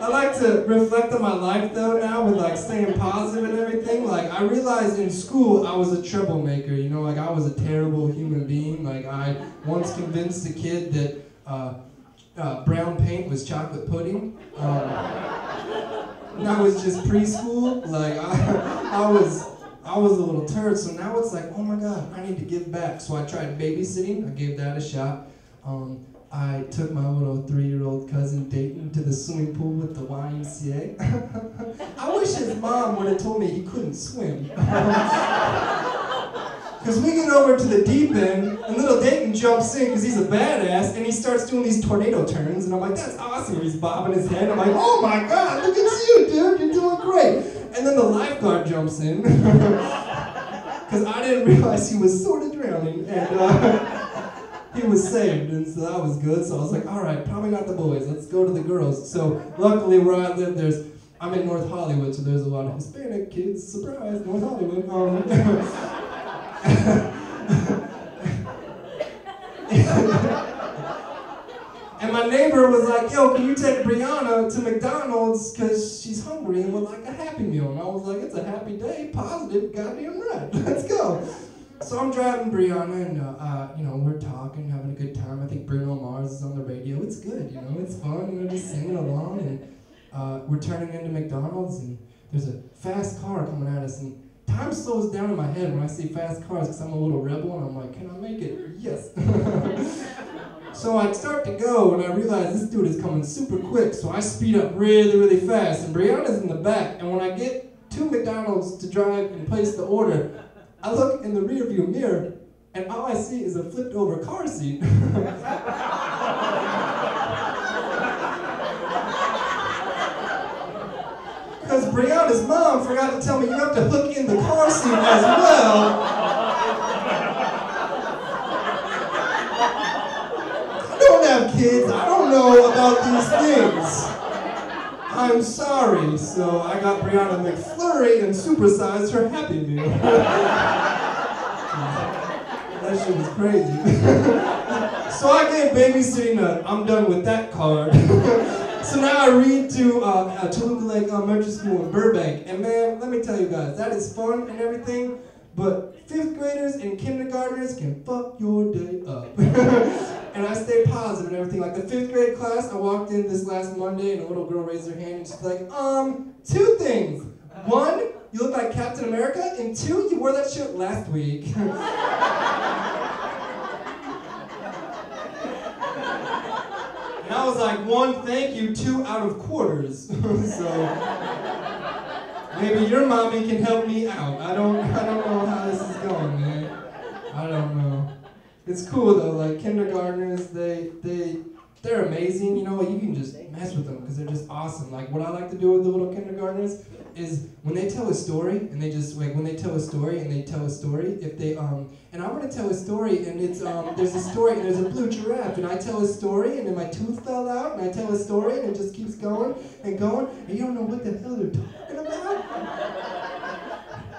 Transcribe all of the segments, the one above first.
I like to reflect on my life though now with like staying positive and everything. Like I realized in school I was a troublemaker, you know, like I was a terrible human being. Like I once convinced a kid that brown paint was chocolate pudding. And that was just preschool. Like I was a little turd. So now it's like, oh my God, I need to give back. So I tried babysitting. I gave that a shot. I took my little 3-year-old cousin Dayton to the swimming pool with the YMCA. I wish his mom would have told me he couldn't swim. Because we get over to the deep end, and little Dayton jumps in because he's a badass, and he starts doing these tornado turns, and I'm like, that's awesome. He's bobbing his head. I'm like, oh my God, look at you, dude. You're doing great. And then the lifeguard jumps in because I didn't realize he was sort of drowning, and he was saved, and so that was good. So I was like, all right, probably not the boys. Let's go to the girls. So luckily where I live, I'm in North Hollywood, so there's a lot of Hispanic kids. Surprise, North Hollywood. And my neighbor was like, yo, can you take Brianna to McDonald's because she's hungry and would like a Happy Meal? And I was like, it's a happy day, positive, goddamn right. Let's go. So I'm driving Brianna, and you know, we're talking, having a good time. I think Bruno Mars is on the radio. It's good, you know, it's fun. We're just singing along, and we're turning into McDonald's, and there's a fast car coming at us, and time slows down in my head when I see fast cars because I'm a little rebel, and I'm like, can I make it? Yes. So I start to go, and I realize this dude is coming super quick, so I speed up really, really fast, and Brianna's in the back, and when I get to McDonald's to drive and place the order, I look in the rearview mirror, and all I see is a flipped over car seat. Because Brianna's mom forgot to tell me you have to hook in the car seat as well. I don't have kids. I don't know about these things. I'm sorry. So I got Brianna McFlurry and supersized her Happy Meal. That shit was crazy. So I gave babysitting I'm done with that card. So now I read to Toluca Lake Elementary School in Burbank, and man, let me tell you guys, that is fun and everything, but 5th graders and kindergartners can fuck your day up. And I stay positive and everything. Like the 5th grade class, I walked in this last Monday, and a little girl raised her hand, and she's like, 2 things. 1, you look like Captain America, and 2, you wore that shit last week. And I was like, 1, thank you, 2 out of quarters. So maybe your mommy can help me out. I don't know how this is going, man. I don't know. It's cool though, like kindergartners, they're amazing, you know, you can just mess with them because they're just awesome. Like what I like to do with the little kindergartners is when they tell a story, and they just, like when they tell a story and they tell a story, if they, and I want to tell a story, and it's, there's a story, and there's a blue giraffe, and I tell a story, and then my tooth fell out, and I tell a story, and it just keeps going, and you don't know what the hell they're talking about.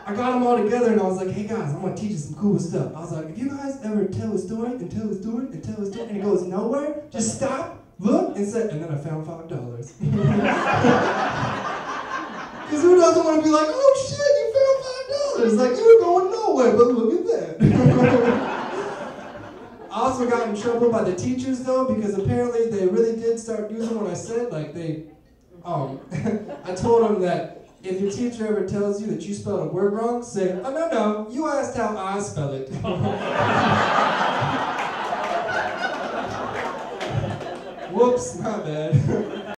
I got them all together, and I was like, hey guys, I'm going to teach you some cool stuff. I was like, if you guys ever tell a story, and tell a story, and tell a story, and it goes nowhere, just stop, look, and say, and then I found $5. Because who doesn't want to be like, oh shit, you found $5? Like, you were going nowhere, but look at that. I also got in trouble by the teachers though, because apparently they really did start using what I said. Like I told them that if your teacher ever tells you that you spelled a word wrong, say, oh no, you asked how I spell it. Whoops, my bad.